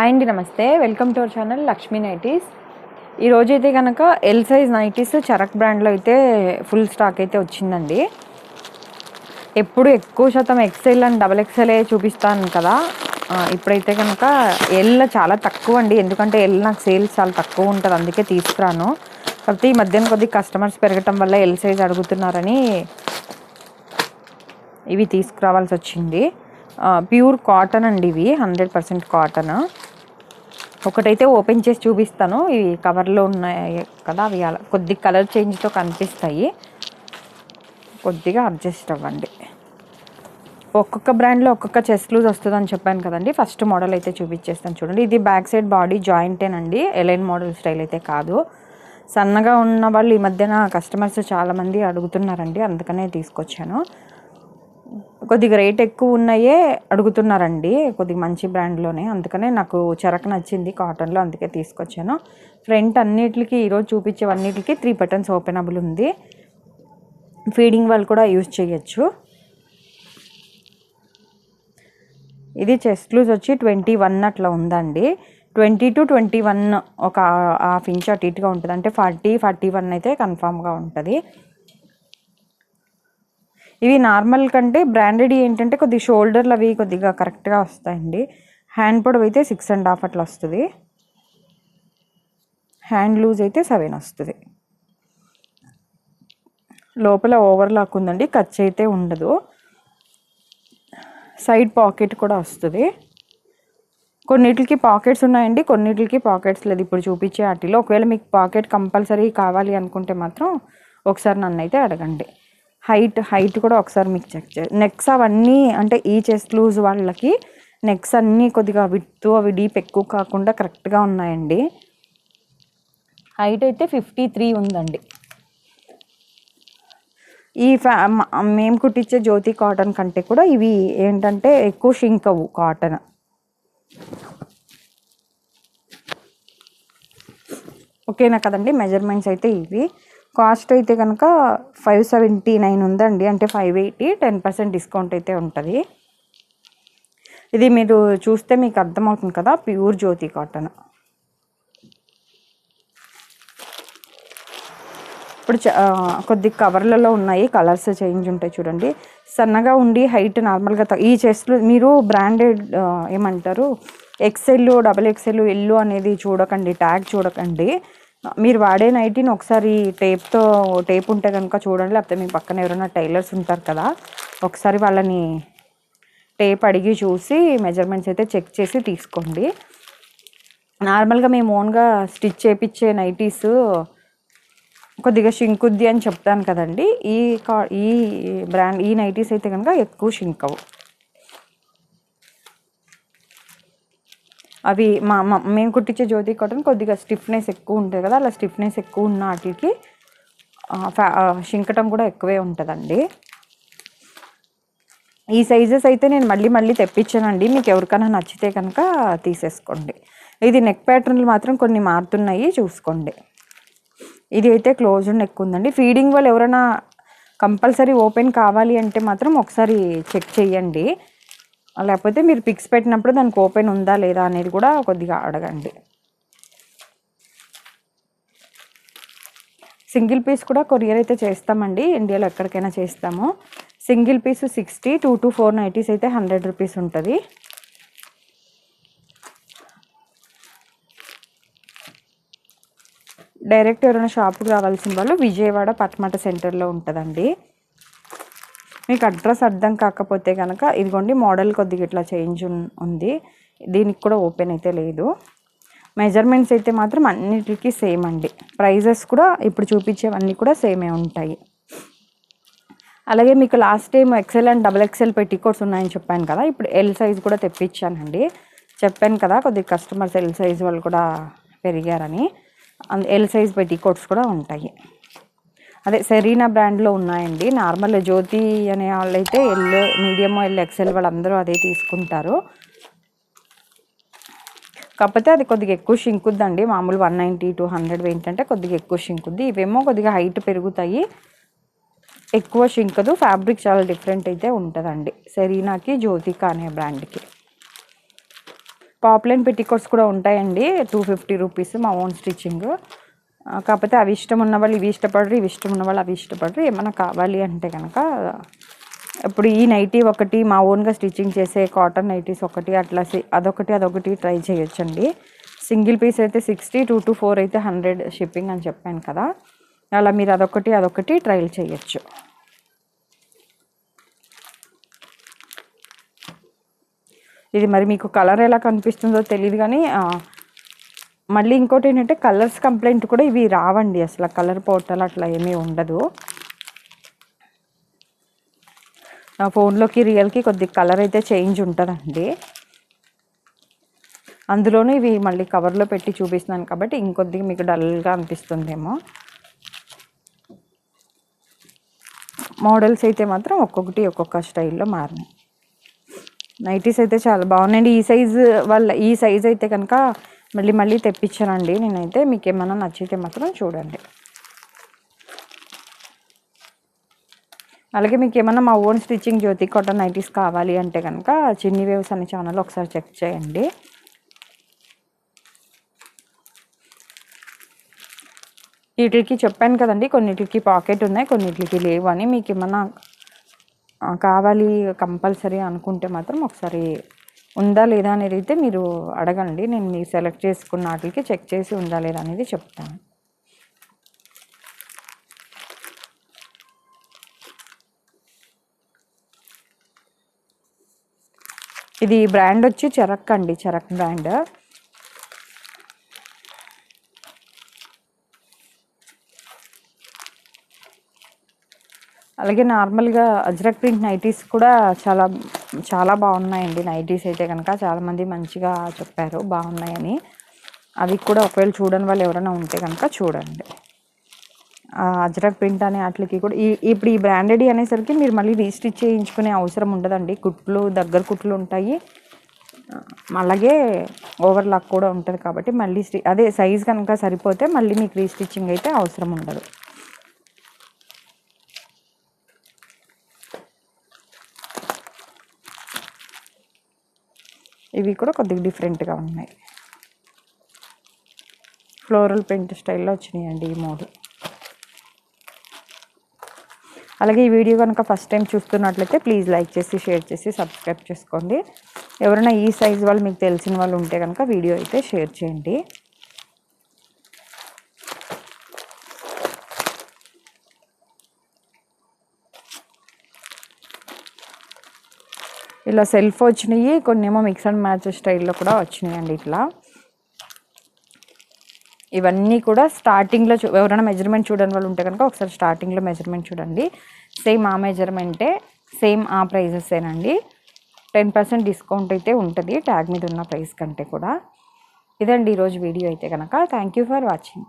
Hi అండి, నమస్తే. Welcome to our channel Lakshmi nighties. ఈరోజు అయితే కనుక ఎల్ సైజ్ నైటీస్ చరక్ బ్రాండ్లో అయితే ఫుల్ స్టాక్ అయితే వచ్చిందండి. ఎప్పుడు ఎక్కువ శాతం ఎక్సెల్ అండ్ డబల్ ఎక్సెల్ చూపిస్తాను కదా, ఇప్పుడైతే కనుక ఎల్ చాలా తక్కువ అండి. ఎందుకంటే ఎల్ నాకు సేల్స్ చాలా తక్కువ ఉంటుంది, అందుకే తీసుకురాను. కాకపోతే ఈ మధ్యన కొద్దిగా కస్టమర్స్ పెరగటం వల్ల ఎల్ సైజ్ అడుగుతున్నారని ఇవి తీసుకురావాల్సి వచ్చింది. ప్యూర్ కాటన్ అండి, ఇవి 100% కాటన్. ఒకటైతే ఓపెన్ చేసి చూపిస్తాను. ఇవి కవర్లో ఉన్నాయి కదా, అవి అలా కొద్ది కలర్ చేంజ్తో కనిపిస్తాయి, కొద్దిగా అడ్జస్ట్ అవ్వండి. ఒక్కొక్క బ్రాండ్లో ఒక్కొక్క చెస్ట్ లూజ్ వస్తుందని చెప్పాను కదండి. ఫస్ట్ మోడల్ అయితే చూపించేస్తాను చూడండి. ఇది బ్యాక్ సైడ్ బాడీ జాయింటేనండి, ఎలైన్ మోడల్ స్టైల్ అయితే కాదు. సన్నగా ఉన్న వాళ్ళు ఈ మధ్యన కస్టమర్స్ చాలామంది అడుగుతున్నారండి, అందుకనే తీసుకొచ్చాను. కొద్దిగా రేట్ ఎక్కువ ఉన్నాయే అడుగుతున్నారండి, కొద్దిగా మంచి బ్రాండ్లోనే. అందుకనే నాకు చరక్ నచ్చింది కాటన్లో, అందుకే తీసుకొచ్చాను. ఫ్రంట్ అన్నిటికి ఈరోజు చూపించేవన్నిటికి 3 బటన్స్ ఓపెనబుల్ ఉంది. ఫీడింగ్ వాళ్ళు కూడా యూజ్ చేయొచ్చు. ఇది చెస్ట్ లూజ్ వచ్చి 21 అట్లా ఉందండి. 20 to 21 ఒక ½ ఇంచ్ అటు ఇటుగా ఉంటుంది, అంటే 40-41 అయితే కన్ఫామ్గా ఉంటుంది. ఇవి నార్మల్ కంటే బ్రాండెడ్ ఏంటంటే కొద్దిగా షోల్డర్లు అవి కొద్దిగా కరెక్ట్గా వస్తాయండి. హ్యాండ్ పొడవు అయితే 6.5 అట్లా వస్తుంది, హ్యాండ్ లూజ్ అయితే 7 వస్తుంది. లోపల ఓవర్లాక్ ఉందండి, ఖర్చు అయితే ఉండదు. సైడ్ పాకెట్ కూడా వస్తుంది. కొన్నిటికి పాకెట్స్ ఉన్నాయండి, కొన్నిటికి పాకెట్స్ లేదు. ఇప్పుడు చూపించే వాటిలో ఒకవేళ మీకు పాకెట్ కంపల్సరీ కావాలి అనుకుంటే మాత్రం ఒకసారి నన్ను అయితే అడగండి. హైట్ కూడా ఒకసారి మీకు చెక్ చేయాలి. నెక్స్ అవన్నీ అంటే ఈ చెస్ట్ లూజ్ వాళ్ళకి నెక్స్ అన్నీ కొద్దిగా విడ్త్ అవి డీప్ ఎక్కువ కాకుండా కరెక్ట్గా ఉన్నాయండి. హైట్ అయితే 53 ఉందండి. ఈ మేము కుట్టించే జ్యోతి కాటన్ కంటే కూడా ఇవి ఏంటంటే ఎక్కువ షింక్ అవ్వు కాటన్. ఓకేనా కదండి. మెజర్మెంట్స్ అయితే ఇవి. కాస్ట్ అయితే కనుక 579 ఉందండి, అంటే 580. 10% డిస్కౌంట్ అయితే ఉంటుంది. ఇది మీరు చూస్తే మీకు అర్థమవుతుంది కదా, ప్యూర్ జ్యోతి కాటన్. ఇప్పుడు కొద్ది కవర్లలో ఉన్నాయి, కలర్స్ చేంజ్ ఉంటాయి చూడండి. సన్నగా ఉండి హైట్ నార్మల్గా ఈ చెస్ట్లు మీరు బ్రాండెడ్ ఏమంటారు ఎక్సెల్, డబల్ ఎక్సెల్, ఎల్లు అనేది చూడకండి, ట్యాగ్ చూడకండి. మీరు వాడే నైటీని ఒకసారి టేప్ ఉంటే కనుక చూడండి, లేకపోతే మీ పక్కన ఎవరైనా టైలర్స్ ఉంటారు కదా, ఒకసారి వాళ్ళని టేప్ అడిగి చూసి మెజర్మెంట్స్ అయితే చెక్ చేసి తీసుకోండి. నార్మల్గా మేము ఓన్గా స్టిచ్ చేయించే నైటీస్ కొద్దిగా షింకుద్ది అని చెప్తాను కదండి. ఈ బ్రాండ్ ఈ నైటీస్ అయితే కనుక ఎక్కువ షింక్ అవ్వు. అవి మేము కుట్టించే జ్యోతి కాటన్ కొద్దిగా స్టిఫ్నెస్ ఎక్కువ ఉంటుంది కదా, అలా స్టిఫ్నెస్ ఎక్కువ ఉన్న వాటికి షింకటం కూడా ఎక్కువే ఉంటుందండి. ఈ సైజెస్ అయితే నేను మళ్ళీ తెప్పించానండి, మీకు ఎవరికైనా నచ్చితే కనుక తీసేసుకోండి. ఇది నెక్ ప్యాటర్న్లు మాత్రం కొన్ని మారుతున్నాయి, చూసుకోండి. ఇది అయితే క్లోజ్డ్ నెక్ ఉందండి. ఫీడింగ్ వాళ్ళు ఎవరైనా కంపల్సరీ ఓపెన్ కావాలి అంటే మాత్రం ఒకసారి చెక్ చేయండి, లేకపోతే మీరు పిక్స్ పెట్టినప్పుడు దానికి ఓపెన్ ఉందా లేదా అనేది కూడా కొద్దిగా అడగండి. సింగిల్ పీస్ కూడా కొరియర్ అయితే చేస్తామండి, ఇండియాలో ఎక్కడికైనా చేస్తాము. సింగిల్ పీస్ 60, 2 to 4 నైటీస్ అయితే 100 రూపీస్ ఉంటుంది. డైరెక్ట్ ఎవరైనా షాప్కి రావాల్సిన వాళ్ళు విజయవాడ పట్మట సెంటర్లో ఉంటుందండి. మీకు అడ్రస్ అర్థం కాకపోతే కనుక ఇదిగోండి, మోడల్ కొద్దిగా ఇట్లా చేంజ్ ఉంది, దీనికి కూడా ఓపెన్ అయితే లేదు. మెజర్మెంట్స్ అయితే మాత్రం అన్నిటికీ సేమ్ అండి. ప్రైజెస్ కూడా ఇప్పుడు చూపించేవన్నీ కూడా సేమే ఉంటాయి. అలాగే మీకు last time XL and double XL petticoats ఉన్నాయని చెప్పాను కదా, ఇప్పుడు ఎల్ సైజ్ కూడా తెప్పించానండి. చెప్పాను కదా కొద్దిగా కస్టమర్స్ ఎల్ సైజ్ వాళ్ళు కూడా పెరిగారని, ఎల్ సైజ్ పెట్టికోట్స్ కూడా ఉంటాయి. అదే సెరీనా బ్రాండ్లో ఉన్నాయండి. నార్మల్ జ్యోతి అనే వాళ్ళు అయితే ఎల్, మీడియం, ఎల్, ఎక్సెల్ వాళ్ళందరూ అదే తీసుకుంటారు. కాకపోతే అది కొద్దిగా ఎక్కువ షింకుద్దండి. మామూలు 190 to 100 ఏంటంటే కొద్దిగా ఎక్కువ షింకుద్ది. ఇవేమో కొద్దిగా హైట్ పెరుగుతాయి, ఎక్కువ షింకదు. ఫ్యాబ్రిక్ చాలా డిఫరెంట్ అయితే ఉంటుందండి సెరీనాకి, జ్యోతిక అనే బ్రాండ్కి. పాప్లైన్ పెట్టికోట్స్ కూడా ఉంటాయండి, 250 రూపీస్ మా ఓన్ స్టిచ్చింగ్. కాకపోతే అవి ఇష్టం ఉన్న వాళ్ళు ఇవి ఇష్టపడరు, ఇవి ఇష్టం ఉన్న వాళ్ళు అవి ఇష్టపడరు. ఏమైనా కావాలి అంటే కనుక ఇప్పుడు ఈ నైటీ ఒకటి మా ఓన్గా స్టిచ్చింగ్ చేసే కాటన్ నైటీస్ ఒకటి అట్లా అదొకటి ట్రై చేయొచ్చండి. సింగిల్ పీస్ అయితే 60, 2 to 4 అయితే 100 షిప్పింగ్ అని చెప్పాను కదా. అలా మీరు అదొకటి ట్రైల్ చేయొచ్చు. ఇది మరి మీకు కలర్ ఎలా కనిపిస్తుందో తెలియదు కానీ మళ్ళీ ఇంకోటి ఏంటంటే కలర్స్ కంప్లైంట్ కూడా ఇవి రావండి, అసలు కలర్ పోర్టల్ అట్లా ఏమీ ఉండదు. నా ఫోన్లోకి రియల్కి కొద్దిగా కలర్ అయితే చేంజ్ ఉంటుందండి. అందులోనూ ఇవి మళ్ళీ కవర్లో పెట్టి చూపిస్తున్నాను కాబట్టి ఇంకొద్దిగా మీకు డల్గా అనిపిస్తుందేమో. మోడల్స్ అయితే మాత్రం ఒక్కొక్క స్టైల్లో మారినాయి. నైటీస్ అయితే చాలా బాగున్నాయండి. ఈ సైజ్ అయితే కనుక మళ్ళీ తెప్పించానండి నేనైతే. మీకు ఏమైనా నచ్చితే మాత్రం చూడండి. అలాగే మీకు ఏమన్నా మా ఓన్ స్టిచ్చింగ్ జ్యోతి కాటన్ నైటీస్ కావాలి అంటే కనుక చిన్ని వేవ్స్ అనే ఛానల్ ఒకసారి చెక్ చేయండి. వీటికి చెప్పాను కదండి, కొన్నిటికి పాకెట్ ఉన్నాయి, కొన్నిటికి లేవు అని. మీకు ఏమన్నా కావాలి కంపల్సరీ అనుకుంటే మాత్రం ఒకసారి ఉందా లేదా అనేది అయితే మీరు అడగండి. నేను మీరు సెలెక్ట్ చేసుకున్న వాటికి చెక్ చేసి ఉందా లేదా అనేది చెప్తాను. ఇది బ్రాండ్ వచ్చి చెరక్ అండి, చెరక్ బ్రాండ్. అలాగే నార్మల్గా అజ్రక్ ప్రింట్ నైటీస్ కూడా చాలా బాగున్నాయండి. నైటీస్ అయితే కనుక చాలామంది మంచిగా చెప్పారు బాగున్నాయని. అవి కూడా ఒకవేళ చూడని వాళ్ళు ఎవరైనా ఉంటే కనుక చూడండి. అజ్రక్ ప్రింట్ అనే వాటికి కూడా ఇప్పుడు ఈ బ్రాండెడ్ అనేసరికి మీరు మళ్ళీ రీస్టిచ్ చేయించుకునే అవసరం ఉండదండి. దగ్గర కుట్లు ఉంటాయి, అలాగే ఓవర్లాక్ కూడా ఉంటుంది కాబట్టి మళ్ళీ అదే సైజ్ కనుక సరిపోతే మళ్ళీ మీకు రీస్టిచ్చింగ్ అయితే అవసరం ఉండదు. ఇవి కూడా కొద్దిగా డిఫరెంట్గా ఉన్నాయి, ఫ్లోరల్ ప్రింట్ స్టైల్లో వచ్చినాయండి ఈ 3. అలాగే ఈ వీడియో కనుక ఫస్ట్ టైం చూస్తున్నట్లయితే ప్లీజ్ లైక్ చేసి షేర్ చేసి సబ్స్క్రైబ్ చేసుకోండి. ఎవరైనా ఈ సైజ్ వాళ్ళు మీకు తెలిసిన వాళ్ళు ఉంటే కనుక వీడియో అయితే షేర్ చేయండి. ఇలా సెల్ఫ్ వచ్చినాయి, కొన్ని ఏమో మిక్స్ అండ్ మ్యాచ్ స్టైల్లో కూడా వచ్చినాయండి. ఇట్లా ఇవన్నీ కూడా స్టార్టింగ్లో ఎవరైనా మెజర్మెంట్ చూడని వాళ్ళు ఉంటే కనుక ఒకసారి స్టార్టింగ్లో మెజర్మెంట్ చూడండి. సేమ్ ఆ మెజర్మెంటే, సేమ్ ఆ ప్రైజెసేనండి. 10% డిస్కౌంట్ అయితే ఉంటుంది ట్యాగ్ మీద ఉన్న ప్రైస్ కంటే కూడా. ఇదండి ఈరోజు వీడియో అయితే కనుక. Thank you for watching.